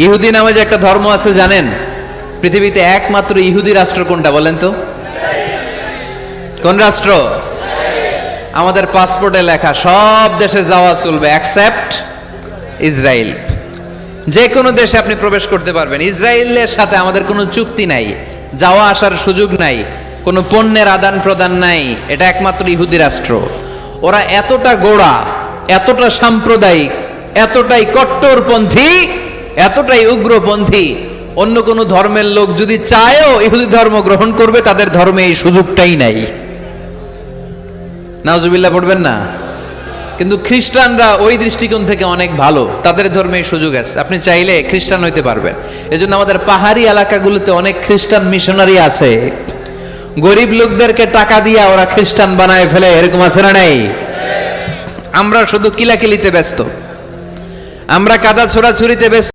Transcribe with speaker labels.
Speaker 1: ইহুদি নামে যে একটা ধর্ম আছে জানেন? পৃথিবীতে একমাত্র ইহুদি রাষ্ট্র কোনটা বলেন তো? কোন রাষ্ট্র? আমাদের পাসপোর্টে লেখা সব দেশে যাওয়া চলবে অ্যাকসেপ্ট ইসরায়েল। যে কোনো দেশে আপনি প্রবেশ করতে পারবেন। ইসরায়েলের সাথে আমাদের কোনো চুক্তি নাই, যাওয়া আসার সুযোগ নাই, কোনো পণ্যের আদান প্রদান নাই। এটা একমাত্র ইহুদি রাষ্ট্র। ওরা এতটা গোঁড়া, এতটা সাম্প্রদায়িক, এতটাই কট্টরপন্থী, এতটাই উগ্রপন্থী, অন্য কোনো ধর্মের লোক যদি চায়ও ইহুদি ধর্ম গ্রহণ করবে, তাদের ধর্মে এই সুযোগটাই নাই। নাউজুবিল্লাহ পড়বেন না? কিন্তু খ্রিস্টানরা ওই দৃষ্টিকোণ থেকে অনেক ভালো, তাদের ধর্মে এই সুযোগ আছে, আপনি চাইলে খ্রিস্টান হইতে পারবেন। এজন্য আমাদের পাহাড়ি এলাকাগুলোতে অনেক খ্রিস্টান মিশনারি আছে, গরিব লোকদেরকে টাকা দিয়া ওরা খ্রিস্টান বানায় ফেলে, এরকম আছে না নাই? আমরা শুধু কিলাকিলিতে ব্যস্ত, আমরা কাদা ছোড়াছুরিতে ব্যস্ত।